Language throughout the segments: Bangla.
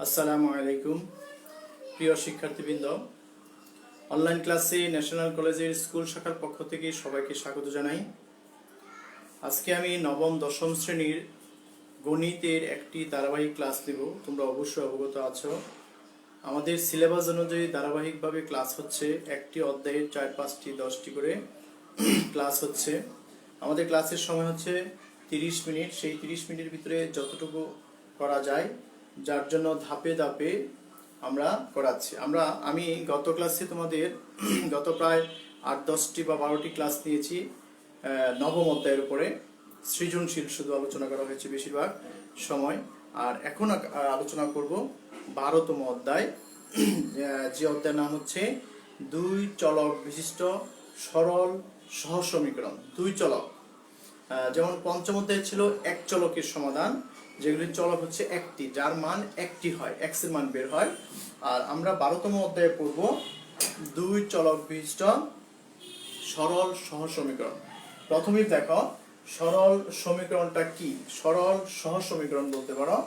আসসালামু আলাইকুম প্রিয় শিক্ষার্থীবৃন্দ। অনলাইন ক্লাসে ন্যাশনাল কলেজের স্কুল শাখার পক্ষ থেকে সবাইকে স্বাগত জানাই। আজকে আমি নবম দশম শ্রেণীর গণিতের একটি ধারাবাহিক ক্লাস দেব। তোমরা অবশ্যই অবগত আছো, আমাদের সিলেবাস অনুযায়ী ধারাবাহিকভাবে ক্লাস হচ্ছে। একটি অধ্যায়ের 4, 5, 10টি করে ক্লাস হচ্ছে। আমাদের ক্লাসের সময় হচ্ছে 30 মিনিট। সেই 30 মিনিটের ভিতরে যতটুকু করা যায়, যার জন্য ধাপে ধাপে আমরা করাচ্ছি। আমি গত ক্লাসে তোমাদের গত প্রায় 8, 10টি বা 12টি ক্লাস নিয়েছি নবম অধ্যায়ের উপরে। সৃজনশীল শুধু আলোচনা করা হয়েছে বেশিরভাগ সময়। আর এখন আলোচনা করব 12তম অধ্যায়, যে অধ্যায়ের নাম হচ্ছে 2 চলক বিশিষ্ট সরল সহসমীকরণ। 2 চলক, যেমন পঞ্চম অধ্যায় ছিল এক চলকের সমাধান, যেগুলির চলক হচ্ছে একটি, যার মান একটি হয়, x এর মান বের হয়। আর আমরা 12তম অধ্যায়ে পড়ব 2 চলক বিশিষ্ট সরল সহসমীকরণ। প্রথমেই দেখো সরল সমীকরণটা কি। সরল সহসমীকরণ বলতে পারো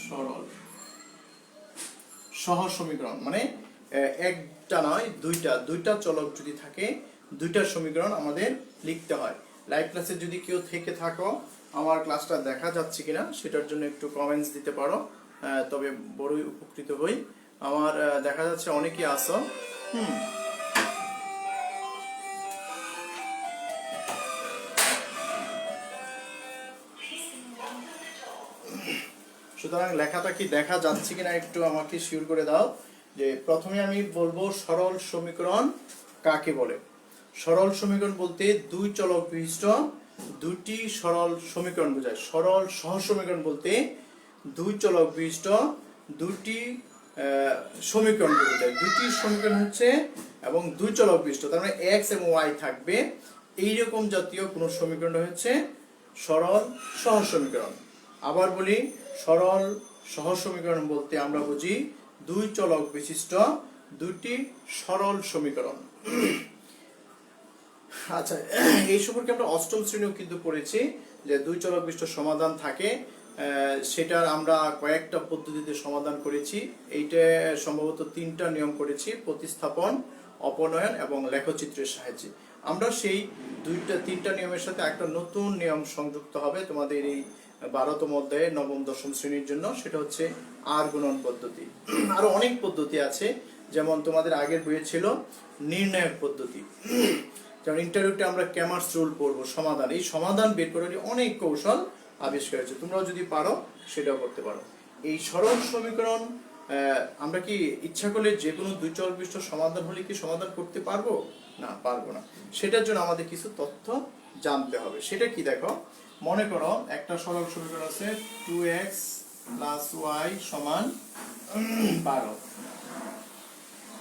সরল সহসমীকরণ মানে একটা নয় দুইটা চলক যদি থাকে, দুইটা সমীকরণ আমাদের লিখতে হয়। লাইভ ক্লাসে যদি কেউ থেকে থাকো, আমার ক্লাসটা দেখা যাচ্ছে কিনা সেটার জন্য একটু কমেন্টস দিতে পারো, তবে বড়ই উপকৃত হই। আমার দেখা যাচ্ছে অনেকেই আছো। সুতরাং লেখাটা কি দেখা যাচ্ছে কিনা একটু আমাকে শিওর করে দাও। যে প্রথমে আমি বলবো সরল সমীকরণ কাকে বলে। সরল সমীকরণ বলতে 2 চলক বিশিষ্ট দুটি সরল সমীকরণ বোঝায়। সরল সহসমীকরণ বলতে 2 চলক বিশিষ্ট দুটি সমীকরণ বোঝায়। দুটি সমীকরণ হচ্ছে এবং 2 চলক বিশিষ্ট, তার মানে x এবং y থাকবে, এইরকম জাতীয় কোন সমীকরণ হচ্ছে সরল সহসমীকরণ। আবার বলি, সরল সহসমীকরণ বলতে আমরা বুঝি 2 চলক বিশিষ্ট দুটি সরল সমীকরণ। আচ্ছা, এই সম্পর্কে আমরা অষ্টম শ্রেণীও কিন্তু পড়েছি যে 2 চলক বিশিষ্ট সমাধান থাকে। সেটার আমরা কয়েকটা পদ্ধতিতে সমাধান করেছি। এইটা সম্ভবত 3টা নিয়ম করেছি: প্রতিস্থাপন, অপনয়ন এবং লেখচিত্রের সাহায্যে। আমরা সেই 3টা নিয়মের সাথে একটা নতুন নিয়ম সংযুক্ত হবে তোমাদের এই 12তম অধ্যায়ে নবম দশম শ্রেণীর জন্য। সেটা হচ্ছে আর গুণন পদ্ধতি। আরো অনেক পদ্ধতি আছে, যেমন তোমাদের আগের বইয়ে ছিল নির্ণায়ক পদ্ধতি। যেমন ইন্টারভিউতে আমরা ক্যামার্স রুল পড়বো, সমাধান। এই সমাধান বের করার অনেক কৌশল আবিষ্কার হয়েছে, তোমরাও যদি পারো সেটাও করতে পারো। এই সরল সমীকরণ আমরা কি ইচ্ছা করলে যে কোনো 2 চলক বিশিষ্ট সমাধান হলে কি সমাধান করতে পারবো? না, পারবো না। সেটার জন্য আমাদের কিছু তথ্য জানতে হবে। সেটা কি দেখো, মনে করো একটা সরল সমীকরণ আছে 2x + y = 12,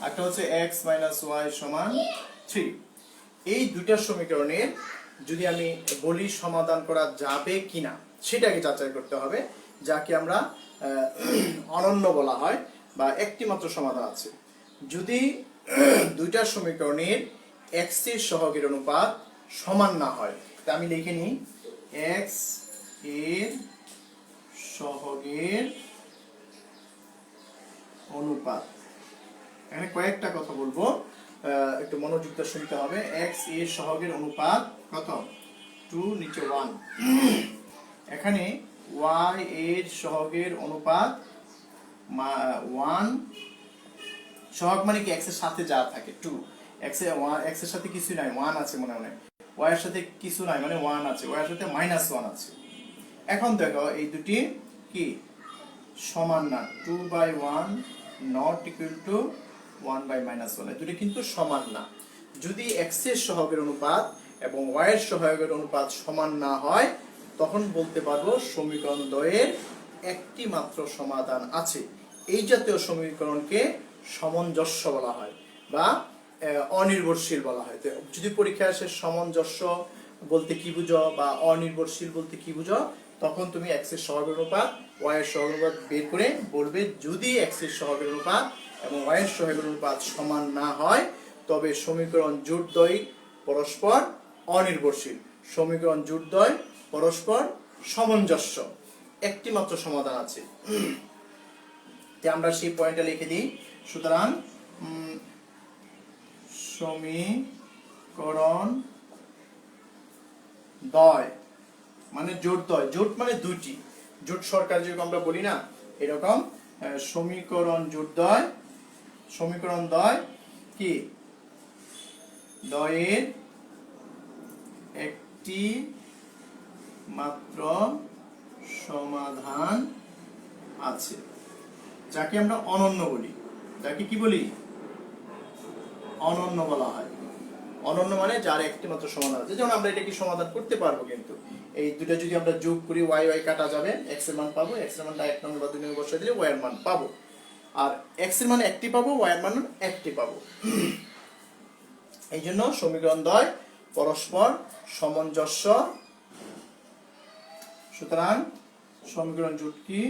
একটা হচ্ছে x - y = 3। এই দুইটা সমীকরণের যদি আমি বলি সমাধান করা যাবে কিনা সেটাকে যাচাই করতে হবে, যাকে আমরা অনন্য বলা হয়, বা একটি মাত্র সমাধান আছে। যদি দুইটা সমীকরণের x এর সহগের অনুপাত সমান না হয়, তা আমি লিখে নিই x এর সহগের অনুপাত। এখানে কয়েকটা কথা বলবো, একটু মনোযোগ দিয়ে শুনতে হবে। x এর সহগের অনুপাত কত? 2, নিচে 1। এখানে y এর সহগের অনুপাত 1। সহগ মানে কি? x এর সাথে যা থাকে 2। x এর সাথে কিছু নাই, 1 আছে মনে মনে। y এর সাথে কিছু নাই মানে 1 আছে, y এর সাথে -1 আছে। এখন দেখো এই দুটি কি সমান না। 2/1 not equal to 1/-1, দুটি কিন্তু সমান না। যদি x এর সহগের অনুপাত এবং y এর সহগের অনুপাত সমান না হয়, তখন বলতে পারবো সমীকরণ দ্বয়ের একটি মাত্র সমাধান আছে। এই জাতীয় সমীকরণকে সামঞ্জস্য বলা হয় বা অনির্ভরশীল বলা হয়। যদি পরীক্ষায় আসে সামঞ্জস্য বলতে কি বুঝো বা অনির্ভরশীল বলতে কি বুঝো, তখন তুমি x এর সহগের অনুপাত, y এর সহগের অনুপাত বের করে বলবে যদি x এর সহগের অনুপাত এবং y এর সহগের অনুপাত সমান না হয়, তবে সমীকরণ জোড়দ্বয় পরস্পর অনির্ভরশীল। সমীকরণ জোড়দ্বয় পরস্পর সামঞ্জস্য, একটি মাত্র সমাধান আছে। আমরা সেই পয়েন্টটা লিখে দিই। সুতরাং সমীকরণ দ্বয় মানে জোট দ্বয়, জোট মানে দুইটি, জোট সরকার যেরকম আমরা বলি না, এরকম সমীকরণ জোট দ্বয়, সমীকরণ দ্বয় কি দ্বয়ের একটি মাত্র সমাধান আছে, যাকে আমরা অনন্য বলি। যাকে কি বলি? অনন্য বলা হয়। অনন্য মানে যার একটি মাত্র সমাধান আছে। যেমন আমরা এটা কি সমাধান করতে পারবো, কিন্তু এই দুটো যদি আমরা যোগ করি ওয়াই ওয়াই কাটা যাবে, এক্স এর মান পাবো, এক্স এর মানটা 1 নম্বর বা 2 নম্বর বসিয়ে দিলে ওয়াই এর মান পাবো, আর এক্স এর মান একটি পাবো, ওয়াই এর মান একটি পাবো। এই জন্য সমীকরণ দ্বয় পরস্পর সামঞ্জস্য। সুতরাং সমীকরণ জোট কি,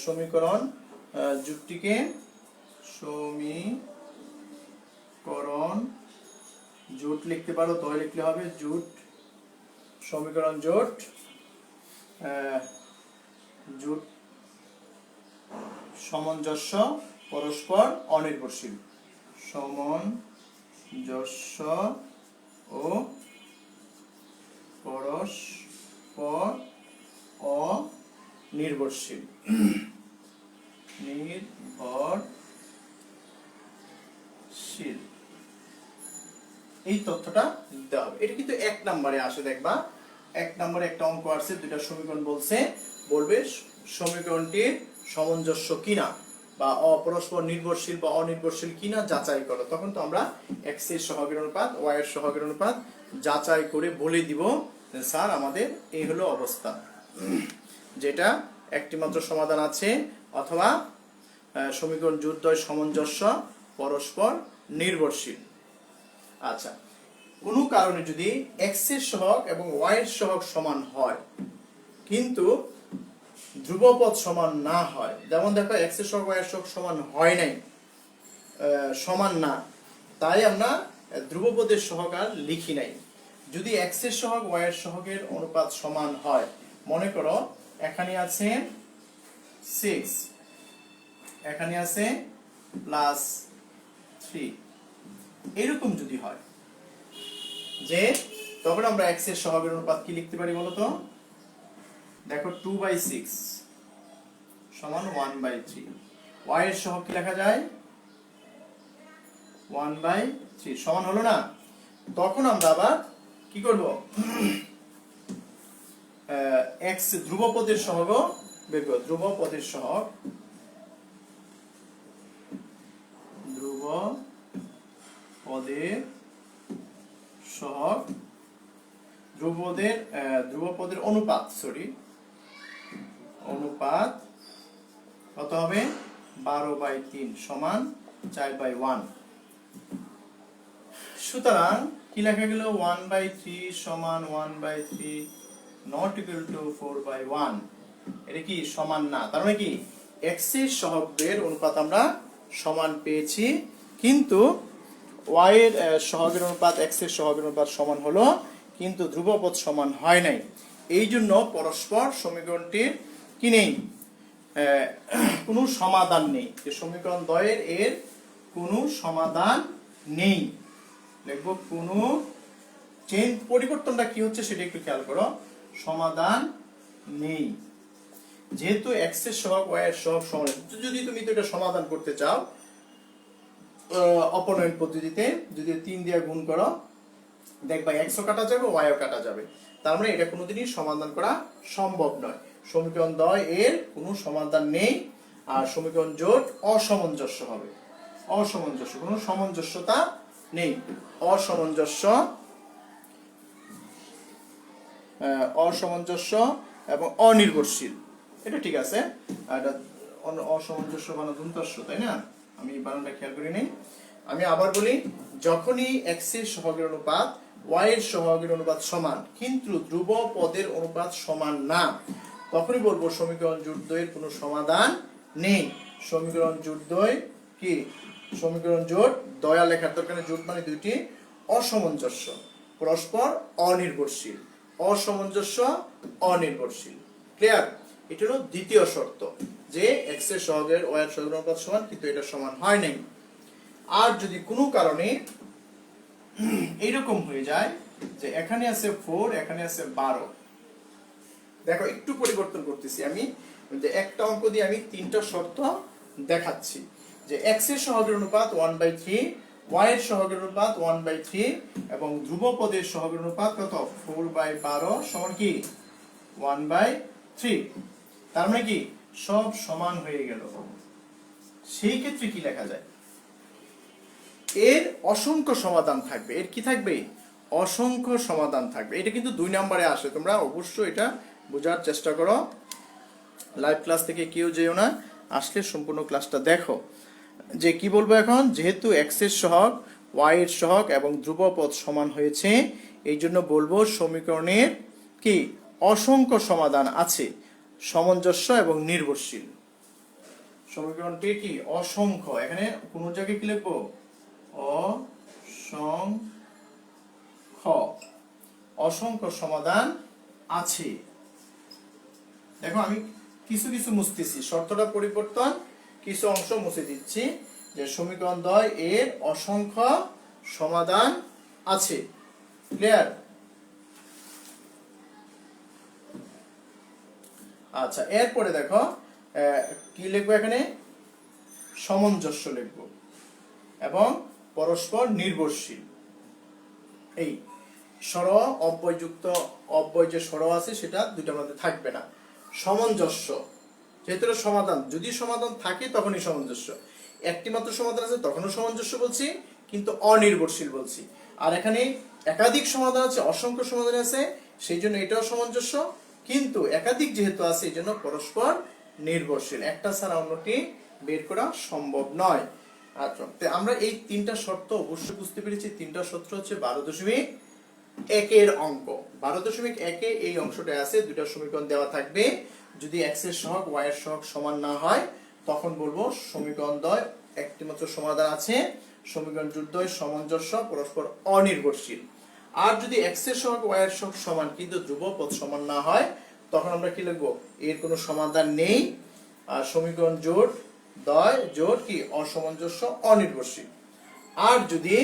সমীকরণ জোটটিকে সমীকরণ জোট লিখতে পারো, দ্বয় লিখলে হবে জোট, সমীকরণ জোট, জোট সামঞ্জস্য পরস্পর অনির্ভরশীল, সামঞ্জস্য ও পরস্পর অনির্ভরশীল, নির্ভরশীল, এই তথ্যটা দিতে হবে। এটা কিন্তু 1 নম্বরে আসে, দেখবা 1 নম্বরে একটা অঙ্ক আছে, দুইটা সমীকরণ বলবে সমীকরণটির সামঞ্জস্য কিনা বা অপরস্পর নির্ভরশীল বা অনির্ভরশীল কিনা যাচাই করো। তখন তো আমরা এক্স এর সহগের অনুপাত, ওয়াই এর সহগের অনুপাত যাচাই করে বলে দিব স্যার আমাদের এই হলো অবস্থা, যেটা একটি মাত্র সমাধান আছে অথবা সমীকরণ জোট দ্বয় সামঞ্জস্য পরস্পর নির্ভরশীল। আচ্ছা, কোনো কারণে যদি এক্স এর সহগ এবং ওয়াই এর সহগ সমান হয় কিন্তু ধ্রুবপদ সমান না হয়, যেমন দেখো এক্স এর সহগ ওয়াই এর সহগ সমান হয় নাই, সমান না, তাই আমরা ধ্রুবপদের সহগ আর লিখি নাই। যদি এক্স এর সহগ ওয়াই এর সহগের অনুপাত সমান হয়, মনে করো এখানে আছে 6, এখানে আছে +3, এরকম যদি হয়, যে তখন আমরা x এর সহগের অনুপাত কি লিখতে পারি বলো তো? দেখো 2/6 সমান 1/3, y এর সহগ কি লেখা যায়? 1/3 সমান হলো না? তখন আমরা আবার কি করব? x ধ্রুবপদের সহগ বের করব, ধ্রুবপদের সহগ, ধ্রুবপদের সহগ, ধ্রুবপদের অনুপাত, অনুপাত কত হবে? 12/3 সমান 4/1। সুতরাং কি লেখা গেল? 1/3 সমান 1/3 not equal to 4/1। এটা কি সমান না? তার মানে কি x এর সহগের অনুপাত আমরা সমান পেয়েছি, কিন্তু y এর সহগের অনুপাত x এর সহগের অনুপাত সমান হলো, কিন্তু ধ্রুবপদ সমান হয় নাই। এই জন্য পরস্পর সমীকরণটির কি নেই, কোনো সমাধান নেই, যে সমীকরণ দ্বয়ের এর কোনো সমাধান নেই। লিখব কোনো চেঞ্জ, পরিবর্তনটা কি হচ্ছে সেটা একটু খেয়াল করো, সমাধান নেই। যেহেতু x এর সহগ y এর সহগ সমান, যদি তুমি তো এটা সমাধান করতে চাও অপনয়ন পদ্ধতিতে, যদি 3 দিয়ে গুণ করো দেখবা x ও কাটা যাবে, y ও কাটা যাবে, তার মানে এটা কোনোদিনই সমাধান করা সম্ভব নয়। সমীকরণ দ্বয় এর কোনো সমাধান নেই, আর সমীকরণ জোট অসামঞ্জস্য হবে, অসামঞ্জস্য, কোনো সামঞ্জস্যতা নেই, অসামঞ্জস্য, অসামঞ্জস্য এবং অনির্ভরশীল। এটা ঠিক আছে, এটা অসামঞ্জস্য বানান দন্তস্য, তাই না? আমি বানানটা খেয়াল করি নাই। আমি আবার বলি, যখনই x এর সহগের অনুপাত y এর সহগের অনুপাত সমান কিন্তু ধ্রুবপদের অনুপাত সমান না, তখনই বলবো সমীকরণ জোট দ্বয়ের কোনো সমাধান নেই। সমীকরণ জোট দ্বয় কি? সমীকরণ জোট, দয়া লেখার দরকার নেই, জোট মানে দুইটি অসামঞ্জস্য, পরস্পর অনির্ভরশীল। অসামঞ্জস্য, অনির্ভরশীল। ক্লিয়ার? এটা হলো দ্বিতীয় শর্ত, যে এক্স এর সহগের ওয়াই এর সহগের অনুপাত সমান, কিন্তু এটা সমান হয় নাই। আর যদি কোনো কারণে এইরকম হয়ে যায় যে এখানে আছে 4, এখানে আছে 12, দেখো একটু পরিবর্তন করতেছি আমি, যে একটা অঙ্ক দিয়ে আমি তিনটা শর্ত দেখাচ্ছি, যে এক্স এর সহগের অনুপাত 1/3, ওয়াই এর সহগের অনুপাত 1/3 এবং ধ্রুবপদের সহগের অনুপাত কত 4/12 সমান কি 1/3। তার মানে কি সব সমান হয়ে গেল। সেই ক্ষেত্রে কি লেখা যায়? এর অসংখ্য সমাধান থাকবে। এর কি থাকবে? অসংখ্য সমাধান থাকবে। এটা কিন্তু 2 নম্বরে আসে, তোমরা অবশ্যই এটা বোঝার চেষ্টা করো। লাইভ ক্লাস থেকে কেউ যেও না, আসলে সম্পূর্ণ ক্লাসটা দেখো। যে কি বলবো এখন, যেহেতু এক্স এর সহগ, ওয়াই এর সহগ এবং ধ্রুবপদ সমান হয়েছে, এই জন্য বলবো সমীকরণের কি অসংখ্য সমাধান আছে, সামঞ্জস্য এবং নির্ভরশীল। সমীকরণটি কি অসংখ্য, এখানে কোন জায়গায় কি লিখবো? অসংখ্য, অসংখ্য সমাধান আছে। দেখো আমি কিছু কিছু মুছতেছি, শর্তটা পরিবর্তন, কিছু অংশ মুছে দিচ্ছি, যে সমীকরণ দ্বয় এর অসংখ্য সমাধান আছে। ক্লিয়ার? আচ্ছা, এরপরে দেখো কি লিখবো, এখানে সামঞ্জস্য লিখবো এবং পরস্পর নির্ভরশীল। এই স্বর অব্যয়যুক্ত অব্যয় যে স্বর আছে সেটা দুইটার মধ্যে থাকবে না। সামঞ্জস্য, যেহেতু সমাধান, যদি সমাধান থাকে তখনই সামঞ্জস্য, একটি মাত্র সমাধান আছে তখনও সামঞ্জস্য বলছি, কিন্তু অনির্ভরশীল বলছি। আর এখানে একাধিক সমাধান আছে, অসংখ্য সমাধান আছে, সেই জন্য এটাও সামঞ্জস্য, কিন্তু একাধিক যেহেতু আছে এই জন্য পরস্পর নির্ভরশীল। একটা ছাড়া অন্যটি বের করা সম্ভব নয়। আচ্ছা, আমরা এই তিনটা শর্ত অবশ্যই বুঝতে পেরেছি। তিনটা শর্ত হচ্ছে 12.1 অঙ্ক। 12.1 এই অংশটা আছে, দুটো সমীকরণ দেওয়া থাকবে। যদি এক্স এর সহগ ওয়াই এর সহগ সমান না হয়, তখন বলবো সমীকরণ দ্বয় একটি মাত্র সমাধান আছে, সমীকরণ দ্বয় সামঞ্জস্য, পরস্পর অনির্ভরশীল। আর যদি এক্স এর সহগ ওয়াই এর সহগ সমান কিন্তু ধ্রুবপদ সমান না হয়, তখন আমরা কি লিখবো? এর কোনো সমাধান নেই। আর সমীকরণ জোট দ্বয় জোট কি অসামঞ্জস্য, অনির্ভরশীল। আর যদি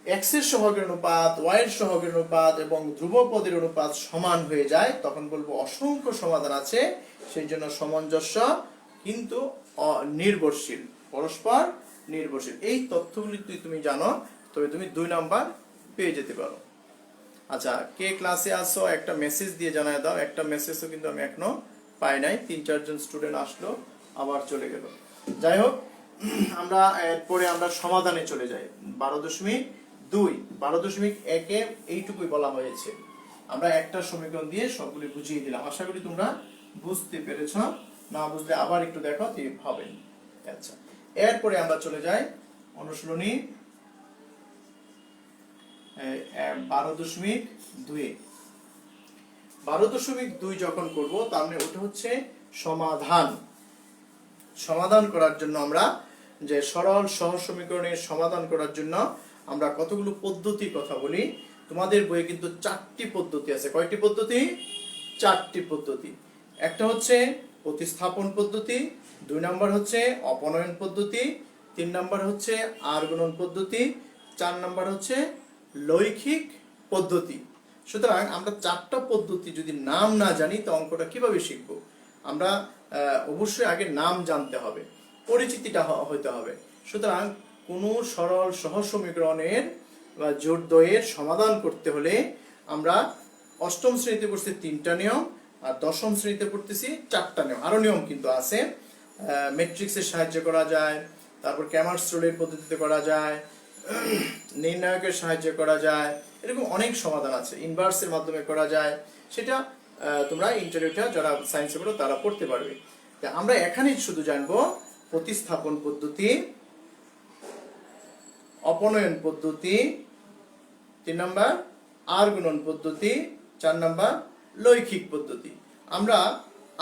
এক্স এর সহগের অনুপাত, ওয়াই এর সহগের অনুপাত এবং ধ্রুবপদের অনুপাত সমান হয়ে যায়, তখন বলবো অসংখ্য সমাধান আছে, সেই জন্য সামঞ্জস্য কিন্তু নির্ভরশীল, পরস্পর নির্ভরশীল। এই তথ্যগুলি তুমি জানো, তবে তুমি 2 নাম্বার পেয়ে যেতে পারো। আচ্ছা, কে ক্লাসে আসো একটা মেসেজ দিয়ে জানায় দাও। একটা মেসেজও কিন্তু আমি এখনো পাই নাই, 3-4 জন স্টুডেন্ট আসলো আবার চলে গেল। যাই হোক, আমরা এরপরে আমরা সমাধানে চলে যাই। 12.2 12.1 এইটুকুই বলা হয়েছে। আমরা একটা সমীকরণ দিয়ে সবগুলি বুঝিয়ে দিলাম। আশা করি তোমরা বুঝতে পেরেছ। না বুঝলে আবার একটু দেখো, হবে। আচ্ছা, এরপরে আমরা চলে যাই অনুশীলনী 12.2। 12.2 যখন করব, তার মানে ওটা হচ্ছে সমাধান। সমাধান করার জন্য আমরা যে সরল সহজ সমীকরণের সমাধান করার জন্য আমরা কতগুলো পদ্ধতির কথা বলি। তোমাদের বইয়ে কিন্তু 4টি পদ্ধতি আছে। কয়টি পদ্ধতি? 4টি পদ্ধতি। একটা হচ্ছে প্রতিস্থাপন পদ্ধতি, 2 নাম্বার হচ্ছে অপনয়ন পদ্ধতি, 3 নাম্বার হচ্ছে আর গুণন পদ্ধতি, 4 নাম্বার হচ্ছে লৈখিক পদ্ধতি। সুতরাং আমরা 4টা পদ্ধতি যদি নাম না জানি তো অঙ্কটা কিভাবে শিখব? আমরা অবশ্যই আগে নাম জানতে হবে, পরিচিতিটা হইতে হবে। সুতরাং কোনো সরল সহজ সমীকরণের বা জোড়দ্বয়ের সমাধান করতে হলে আমরা অষ্টম শ্রেণীতে পড়ছি 3টা নিয়ম, আর দশম শ্রেণীতে পড়তেছি 4টা নিয়ম। আরো নিয়ম কিন্তু আছে, ম্যাট্রিক্সের সাহায্যে করা যায়, তারপর ক্যামার্স রুলের পদ্ধতিতে করা যায়, নির্ণায়কের সাহায্যে করা যায়, এরকম অনেক সমাধান আছে। ইনভার্সের মাধ্যমে করা যায়, সেটা তোমরা ইন্টারভিউটা যারা সায়েন্সে পড়ো তারা পড়তে পারবে। আমরা এখানে শুধু জানবো প্রতিস্থাপন পদ্ধতি, অপনয়ন পদ্ধতি, 3 নাম্বার আর গুণন পদ্ধতি, 4 নাম্বার লৈখিক পদ্ধতি। আমরা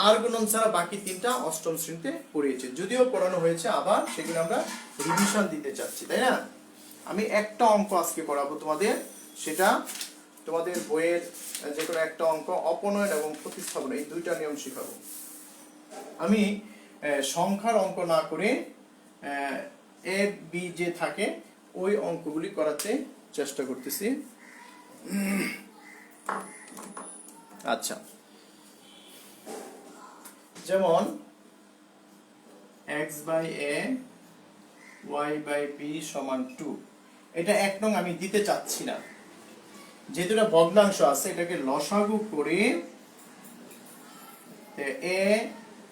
আর গুণন ছাড়া বাকি 3টা অষ্টম শ্রেণীতে পড়িয়েছি, যদিও পড়ানো হয়েছে, আবার সেগুলো আমরা রিভিশন দিতে চাচ্ছি, তাই না? আমি একটা অঙ্ক আজকে করাবো তোমাদের, সেটা তোমাদের বইয়ের যে কোনো একটা অঙ্ক অপনয়ন এবং প্রতিস্থাপন এই দুইটা নিয়ম শিখাবো। আমি সংখ্যার অঙ্ক না করে এ বি যে থাকে ওই অঙ্কগুলি করাতে চেষ্টা করতেছি। আচ্ছা, যেমন x by a y by b সমান 2, এটা 1 নং আমি দিতে চাচ্ছি না, যেহেতু এটা ভগ্নাংশ আছে এটাকে লসাগু করে a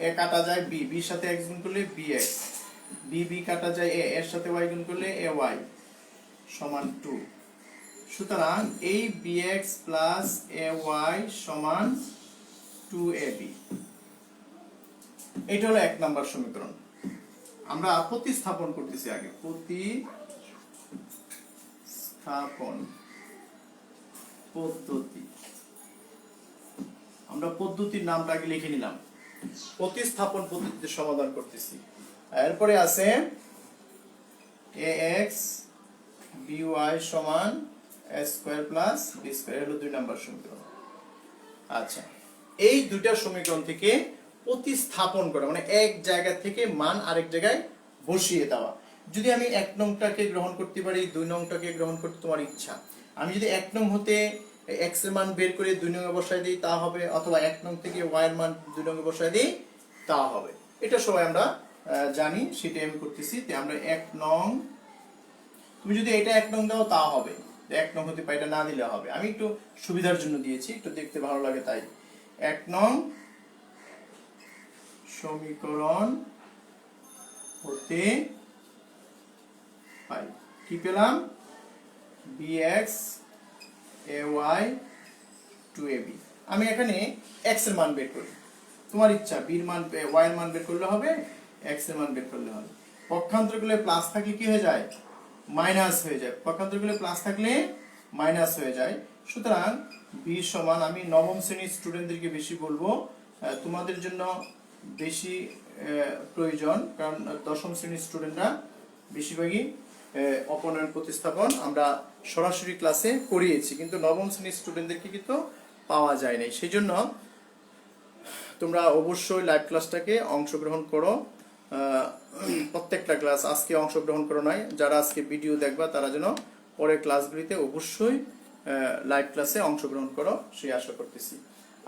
a কাটা যায় b, b এর সাথে x গুণ করলে bx, b b কাটা যায় a এর সাথে y গুণ করলে ay সমান 2। সুতরাং এই bx প্লাস ay সমান 2ab, এটা হলো 1 নাম্বার সমীকরণ। আমরা প্রতিস্থাপন করতেছি, আগে প্রতিস্থাপন পদ্ধতি, আমরা পদ্ধতির নামটা আগে লিখে নিলাম, প্রতিস্থাপন পদ্ধতিতে সমাধান করতেছি। এরপরে আছে ax by সমান a square plus b square, হলো 2 নাম্বার সমীকরণ। আচ্ছা, এই দুইটা সমীকরণ থেকে প্রতিস্থাপন করা মানে এক জায়গা থেকে মান আরেক জায়গায় বসিয়ে দেওয়া। যদি আমি 1 নংটাকে গ্রহণ করতে পারি, 2 নংটাকে গ্রহণ করতে তোমার ইচ্ছা, আমি যদি 1 নং হতে x এর মান বের করে 2 নং এ বসায় দিই তা হবে, অথবা 1 নং থেকে y এর মান 2 নং এ বসায় দিই তা হবে। এটা সবাই আমরা জানি, সেটাই আমি করতেছি। তে আমরা 1 নং, তুমি যদি এটা 1 নং দাও তা হবে, 1 নং হতে পারে, এটা না দিলে হবে। আমি একটু সুবিধার জন্য দিয়েছি, একটু দেখতে ভালো লাগে তাই। 1 নং সমীকরণ হতে পাই কি পেলাম, bx ay 2ab। আমি এখানে x এর মান বের করি, তোমার ইচ্ছা b এর মান y এর মান বের করলে হবে, x এর মান বের করলে হবে। পক্ষান্তর করলে প্লাস থাকলে কি হয়ে যায়, মাইনাস হয়ে যায়, পক্ষান্তর করলে প্লাস থাকলে মাইনাস হয়ে যায়। সুতরাং b সমান, আমি নবম শ্রেণীর স্টুডেন্টদেরকে বেশি বলবো, তোমাদের জন্য বেশি প্রয়োজন, কারণ দশম শ্রেণীর স্টুডেন্টরা বেশিরভাগই অপনয়ন প্রতিস্থাপন আমরা সরাসরি ক্লাসে করিয়েছি, কিন্তু নবম শ্রেণীর স্টুডেন্টদেরকে কিন্তু পাওয়া যায় নাই। সেই জন্য তোমরা অবশ্যই লাইভ ক্লাসটাকে অংশগ্রহণ করো, প্রত্যেকটা ক্লাস, আজকে অংশগ্রহণ করো নাই, যারা আজকে ভিডিও দেখবা তারা যেন পরের ক্লাসগুলিতে অবশ্যই লাইভ ক্লাসে অংশগ্রহণ করো, সেই আশা করতেছি।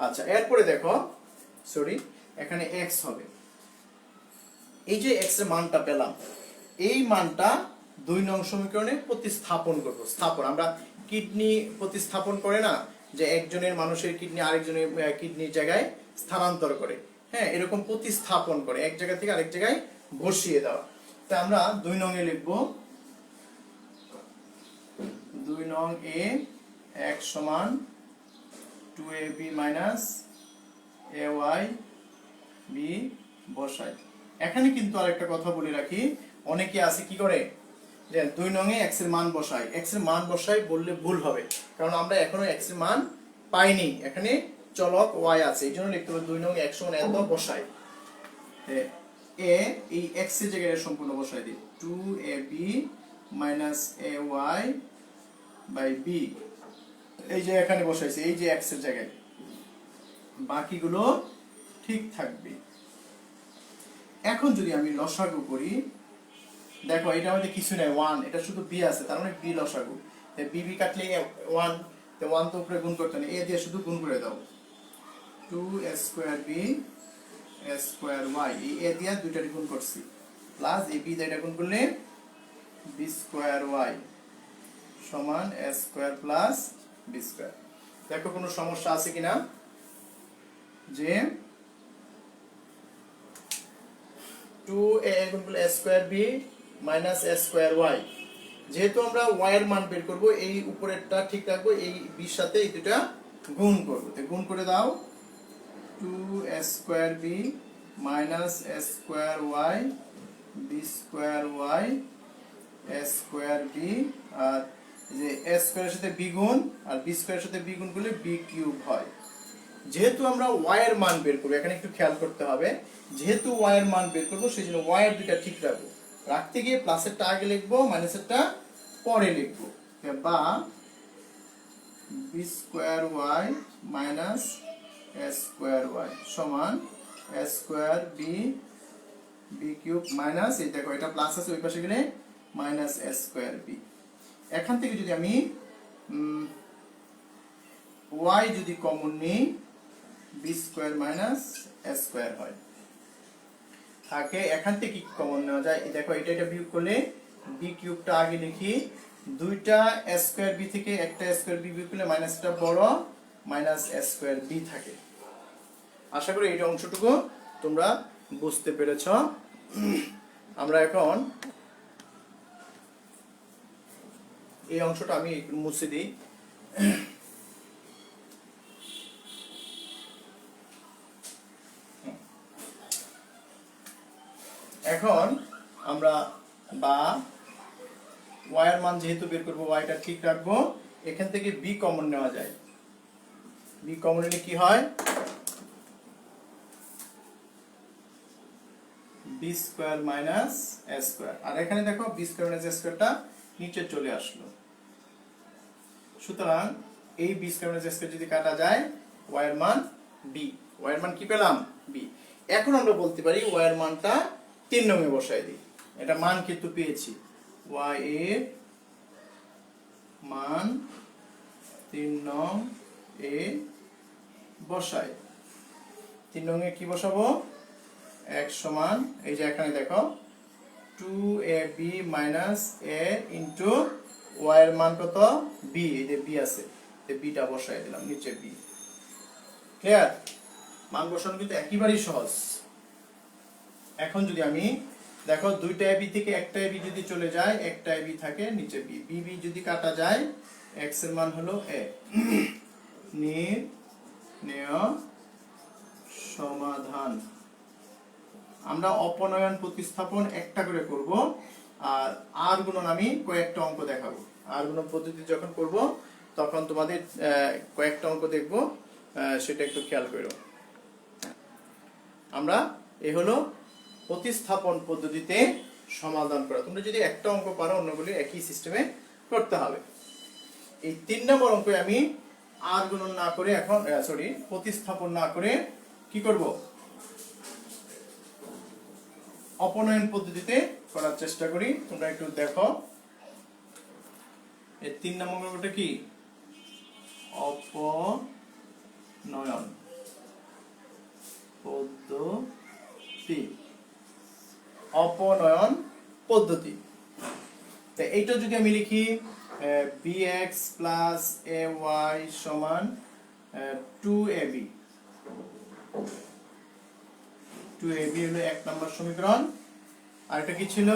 আচ্ছা, এরপরে দেখো, সরি, এখানে x হবে, এই যে x এর মানটা পেলাম, এই মানটা 2 নং সমীকরণে প্রতিস্থাপন করব। স্থাপন, আমরা কিডনি প্রতিস্থাপন করে না, যে একজনের মানুষের কিডনি আরেকজনের কিডনির জায়গায় স্থানান্তর করে, হ্যাঁ, এরকম প্রতিস্থাপন করে, এক জায়গা থেকে আরেক জায়গায় বসিয়ে দেওয়া। তা আমরা 2 নং এ লিখব, 2 নং এ x সমান 2ab মাইনাস ay b বসাই। এখানে কিন্তু আরেকটা কথা বলে রাখি, অনেকে আছে কি করে, যে 2 নং এ x এর মান বসাই, x এর মান বসাই বললে ভুল হবে, কারণ আমরা এখনো x এর মান পাইনি, এখানে চলক y আছে, এই জন্য লিখতে হবে 2 নং x সমান এত বসাই, এই x এর জায়গায় সম্পূর্ণ বসাই দিই, 2ab minus ay by b, এই যে এখানে বসাইছি, এই যে x এর জায়গায়, বাকিগুলো ঠিক থাকবে। এখন যদি আমি লসাগু করি, দেখো এটা আমাদের কিছু নাই, 1, এটা শুধু b আছে, তার মানে b লসাগু, b b কাটলে 1, তো 1 তো উপরে গুণ করতে নেই, a দিয়ে শুধু গুণ করে দাও, 2 স্কয়ার b স্কয়ার y, এই a দিয়ে দুইটার গুণ করছি, প্লাস এই b দিয়ে এটা গুণ করলে b স্কয়ার y সমান a square plus b square. দেখো কোনো সমস্যা আছে কিনা, যে 2a গুণ করলে a square b minus a square y, যেহেতু আমরা y এর মান বের করব, এই উপরেরটা ঠিক রাখবো, এই b এর সাথে এই দুটো গুণ করব, তো গুণ করে দাও, 2a square b minus a square y b square y a square b, আর যে a স্কয়ারের সাথে b গুণ, আর b স্কয়ারের সাথে b গুণ করলে b কিউব হয়। যেহেতু আমরা y এর মান বের করব, এখানে একটু খেয়াল করতে হবে, যেহেতু y এর মান বের করব, সেই জন্য y এর দুটো ঠিক রাখবো, রাখতে গিয়ে প্লাসেরটা আগে লিখবো, মাইনাসেরটা পরে লিখবো, বা B square Y minus A square Y সমান A square B B cube minus, এই দেখো এটা প্লাস আছে ওই পাশে গেলে মাইনাস এ স্কোয়ার বি। এখান থেকে যদি আমি ওয়াই যদি কমন নিই B square minus A square হয় থাকে। এখান থেকে কি কমন নেওয়া যায়, দেখো এটা এটা বিয়োগ করলে বি কিউবটা আগে লিখি, দুইটা এ স্কোয়ার বি থেকে একটা এ স্কোয়ার বি বিয়োগ করলে মাইনাসটা বড় মাইনাস এ স্কোয়ার বি থাকে। আশা করি এই অংশটুকু তোমরা বুঝতে পেরেছ। আমরা এখন এই অংশটা আমি মুছে দিই। এখন আমরা বা y এর মান যেহেতু বের করব y টা ঠিক রাখবো, এখান থেকে b কমন নেওয়া যায়। b কমন নিলে কি হয়, b square minus a square, আর এখানে দেখো b স্কয়ার মাইনাস a স্কয়ারটা নিচে চলে আসলো। সুতরাং এই b square minus a square যদি কাটা যায় y এর মান b, y এর মান কি পেলাম b। এখন আমরা বলতে পারি y এর মানটা 3 নং এ বসাই দিই, এটা মান কিন্তু পেয়েছি, y এর মান 3 নং এ বসাই। 3 নং এ কি বসাবো, x সমান এই যে এখানে দেখো 2ab minus a into y এর মান কত b, এই যে b আছে এই b টা বসাই দিলাম নিচে b। ক্লিয়ার, মান বসানো কিন্তু একেবারেই সহজ। এখন যদি আমি দেখো দুইটা ab থেকে একটা ab যদি চলে যায়, একটা ab থাকে নিচে b, b যদি কাটা যায় x এর মান হলো a। নির্ণেয় সমাধান। আমরা অপনয়ন প্রতিস্থাপন একটা করে করব, আর আর গুণন আমি কয়েকটা অঙ্ক দেখাবো। আর গুণন পদ্ধতি যখন করব তখন তোমাদের কয়েকটা অঙ্ক দেখব, সেটা একটু খেয়াল করো। আমরা এ হলো প্রতিস্থাপন পদ্ধতিতে সমাধান করা। তোমরা যদি একটা অঙ্ক পারো অন্যগুলি একই সিস্টেমে করতে হবে। এই 3 নম্বর অঙ্কে আমি আর গুণন না করে এখন প্রতিস্থাপন না করে কি করব, অপনয়ন পদ্ধতিতে করার চেষ্টা করি। তোমরা একটু দেখো এই 3 নম্বর অঙ্কটা কি, অপনয়ন পদ্ধতি। অপনয়ন পদ্ধতি, তো এইটা যদি আমি লিখি bx প্লাস ay সমান 2ab, 2ab হলো 1 নম্বর সমীকরণ। আর এটা কি ছিল,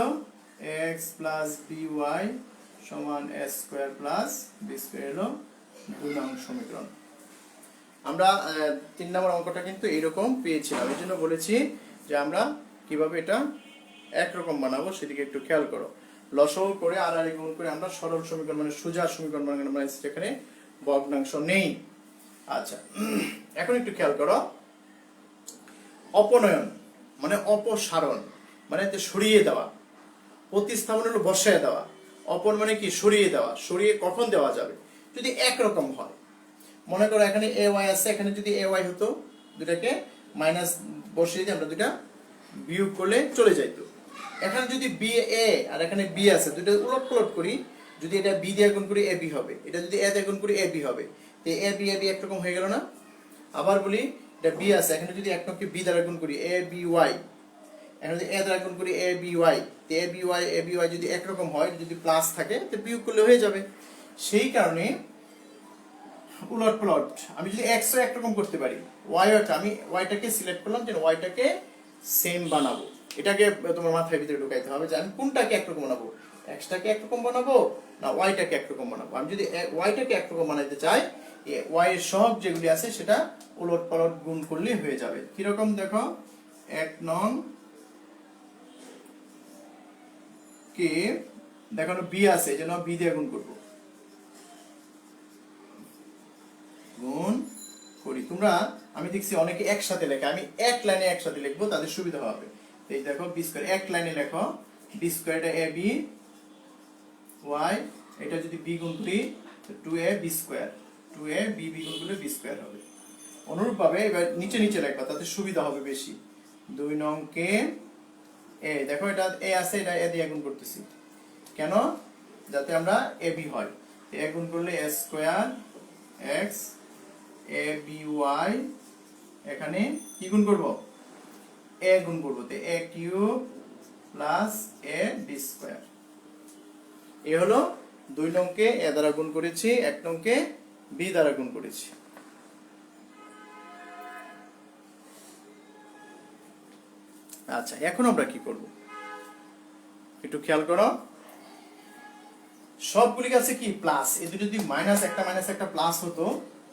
x প্লাস by সমান a square plus b square হলো 2 নং সমীকরণ। আমরা 3 নম্বর অঙ্কটা কিন্তু এইরকম পেয়েছিলাম, এই জন্য বলেছি যে আমরা কিভাবে এটা একরকম বানাবো সেদিকে একটু খেয়াল করো। লসাগু করে আর গুণ করে আমরা সরল সমীকরণ মানে সোজা সমীকরণ বানাবো, যেখানে ভগ্নাংশ নেই। আচ্ছা, এখন একটু খেয়াল করো, অপনয়ন মানে অপসারণ মানে সরিয়ে দেওয়া, প্রতিস্থাপন হলো বসায় দেওয়া, অপন মানে কি সরিয়ে দেওয়া। সরিয়ে কখন দেওয়া যাবে, যদি একরকম হয়। মনে করো এখানে ay আছে, এখানে যদি ay হতো দুটাকে মাইনাস বসিয়ে দিয়ে আমরা দুটা বিয়োগ করলে চলে যাইতো। এখানে যদি b a আর এখানে b আছে, দুটো উলট পালট করি, যদি এটা b দিয়ে গুণ করি ab হবে, এটা যদি a দিয়ে গুণ করি ab হবে, তো ab একরকম হয়ে গেল না। আবার বলি এটা b আছে, এখানে যদি একটাকে b দ্বারা গুণ করি aby, এখানে যদি a দ্বারা গুণ করি aby, তো aby যদি একরকম হয়, যদি প্লাস থাকে তো বিয়োগ করলে হয়ে যাবে। সেই কারণে উলট পালট, আমি যদি x ও একরকম করতে পারি, y আমি y-টাকে সিলেক্ট করলাম যে y-টাকে সেম বানাবো। এটাকে তোমার মাথায় ভিতরে ঢুকাইতে হবে যে আমি কোনটাকে একরকম বানাবো, x-টাকে একরকম বানাবো না y-টাকে একরকম বানাবো। আমি যদি y-টাকে একরকম বানাইতে চাই, y এর সব যেগুলি আছে সেটা উলট পালট গুণ করলে হয়ে যাবে। কিরকম দেখো, 1 নং কে দেখো b আছে, এই জন্য b দিয়ে গুণ করবো, গুণ করি। তোমরা আমি দেখছি অনেকে একসাথে লেখে, আমি এক লাইনে একসাথে লিখবো, তাদের সুবিধা হবে। এই দেখো বি স্কয়ার এক লাইনে লেখো, বি স্কয়ার এটা ab y, এটা যদি b গুণ করি 2ab স্কয়ার, 2ab গুণ করলে b স্কয়ার হবে। অনুরূপভাবে এবার নিচে নিচে লিখবা, তাতে সুবিধা হবে বেশি। 2 নংকে a, দেখো এটা a আছে, এটা a দিয়ে গুণ করতেছি কেন, যাতে আমরা ab হয়। a গুণ করলে a স্কয়ার x aby, এখানে কি গুণ করব, a গুণ করব, তে a cube plus a b square. এ হলো 2 নংকে a দ্বারা গুণ করেছি, 1 নংকে b দ্বারা গুণ করেছি। আচ্ছা, এখন আমরা কি করব একটু খেয়াল করো। সবগুলি কাছে কি প্লাস, এই দুটো যদি মাইনাস একটা প্লাস হতো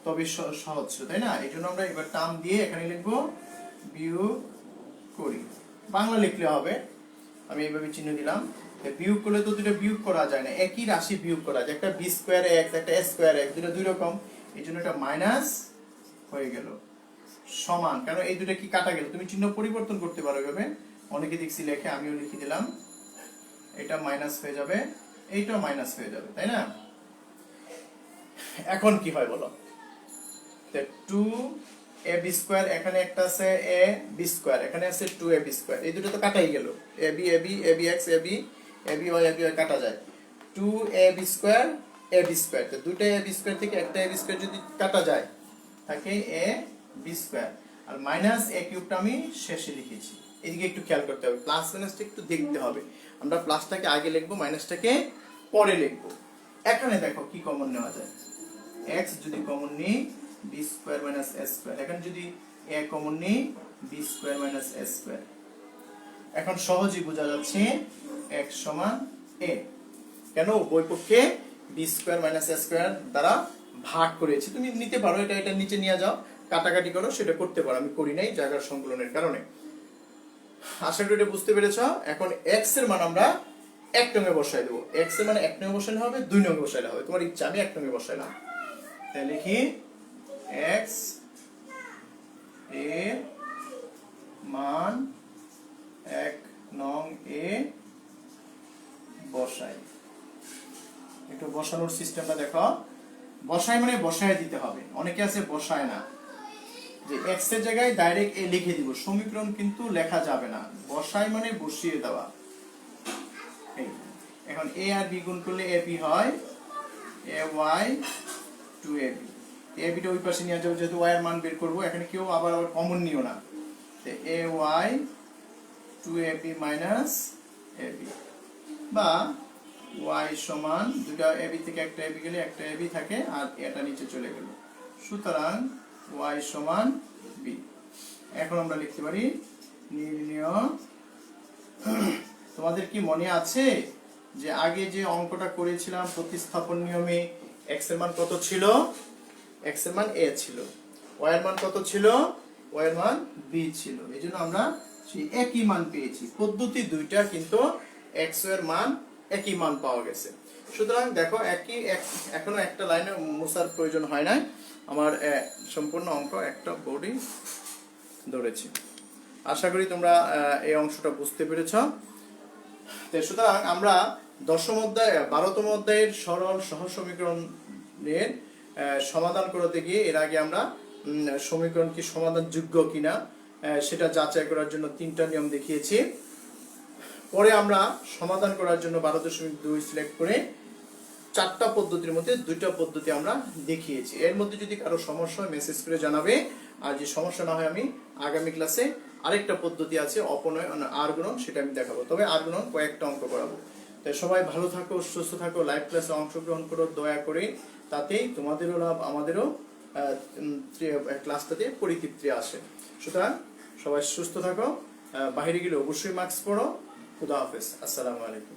তবে সহজ ছিল, তাই না? এই জন্য আমরা এবার টার্ম দিয়ে এখানে লিখবো বিয়োগ করি। বাংলা লিখলে হবে, আমি এইভাবে চিহ্ন দিলাম। বিয়োগ করলে তো দুটো বিয়োগ করা যায় না, একই রাশি বিয়োগ করা যায়। একটা বি স্কোয়ার এক্স, একটা এ স্কোয়ার এক্স, দুটো দুই রকম, এই জন্য এটা মাইনাস হয়ে গেল সমান, কারণ এই দুটো কি কাটা গেল। তুমি চিহ্ন পরিবর্তন করতে পারো এভাবে, অনেকে দেখছি লেখে, আমিও লিখে দিলাম। এটা মাইনাস হয়ে যাবে, এইটাও মাইনাস হয়ে যাবে, তাই না? এখন কি হয় বলো, 2ab স্কয়ার, এখানে একটা আছে ab স্কয়ার, এখানে আছে 2ab স্কয়ার, এই দুটো তো কাটাই গেল। ab ab abx ab aby aby কাটা যায়। 2ab স্কয়ার ab স্কয়ার, তো দুটো ab স্কয়ার থেকে একটা ab স্কয়ার যদি কাটা যায় থাকে ab স্কয়ার, আর মাইনাস a কিউবটা আমি শেষে লিখেছি। এদিকে একটু খেয়াল করতে হবে, প্লাস মাইনাসটা একটু দেখতে হবে। আমরা প্লাসটাকে আগে লিখবো, মাইনাসটাকে পরে লিখবো। এখানে দেখো কি কমন নেওয়া যায়, x যদি কমন নিই b square minus a square, এখানে যদি a কমন নিই b square minus a square. এখন সহজেই বোঝা যাচ্ছে x সমান a, কেন উভয় পক্ষে b square minus a square দ্বারা ভাগ করেছি। তুমি নিতে পারো, এটা নিচে নিয়ে যাও, কাটাকাটি করো, সেটা করতে পারো, আমি করি নাই জায়গার সংকলনের কারণে। আশা করি এটা বুঝতে পেরেছ। এখন x এর মান আমরা 1 নং এ বসাই দেব। x এর মানে 1 নং এ বসালে হবে, 2 নং এ বসালে হবে, তোমার ইচ্ছা। আমি 1 নং এ বসাইলাম, তাই লিখি x এর মান 1 নং এ বসাই। একটু বসানোর সিস্টেমটা দেখো। বসাই মানে বসায় দিতে হবে, অনেকে আছে বসায় না, যে x এর জায়গায় ডাইরেক্ট a লিখে দিব, সমীকরণ কিন্তু লেখা যাবে না। বসাই মানে বসিয়ে দেওয়া। এখন a আর b গুণ করলে ab হয় ay 2ab। ab টা ওই পাশে নিয়ে যাও, যেহেতু y এর মান বের করব, এখানে কেউ আবার কমন নিও না। তে ay 2ab মাইনাস ab, বা y সমান, দুটো ab থেকে একটা ab গেলে একটা ab থাকে, আর এটা নিচে চলে গেল, সুতরাং y সমান b। এখন আমরা লিখতে পারি নির্ণয়। তোমাদের কি মনে আছে যে আগে যে অঙ্কটা করেছিলাম প্রতিস্থাপন নিয়মে, x এর মান কত ছিল? x এর মান a ছিল, y এর মান কত ছিল? y এর মান b ছিল। এজন্য আমরা সেই একই মান পেয়েছি। পদ্ধতি দুইটা, কিন্তু x এর মান একই মান পাওয়া গেছে। সুতরাং দেখো, এখনো একটা লাইনে মোছার প্রয়োজন হয় নাই, আমার সম্পূর্ণ অঙ্ক একটা বোর্ডই ধরেছি। আশা করি তোমরা এই অংশটা বুঝতে পেরেছ। সুতরাং আমরা 10ম অধ্যায় 12তম অধ্যায়ের সরল সহজ সমীকরণের সমাধান করতে গিয়ে এর আগে আমরা সমীকরণ কি সমাধান যোগ্য কিনা সেটা যাচাই করার জন্য 3টা নিয়ম দেখিয়েছি। পরে আমরা সমাধান করার জন্য 12.2 সিলেক্ট করে 4টা পদ্ধতির মধ্যে 2টা পদ্ধতি আমরা দেখিয়েছি। এর মধ্যে যদি কারো সমস্যা হয় মেসেজ করে জানাবে, আর যে সমস্যা না হয় আমি আগামী ক্লাসে আরেকটা পদ্ধতি আছে অপনয় আর গুণন, সেটা আমি দেখাবো। তবে আর গুণন কয়েকটা অঙ্ক করাবো। তাই সবাই ভালো থাকো, সুস্থ থাকো, লাইভ ক্লাসে অংশগ্রহণ করো দয়া করে, তাতেই তোমাদেরও লাভ, আমাদেরও ক্লাসটাতে পরিতৃপ্তি আসে। সুতরাং সবাই সুস্থ থাকো, বাইরে গেলে অবশ্যই মাস্ক পরো। খুদা হাফেজ, আসসালামু আলাইকুম।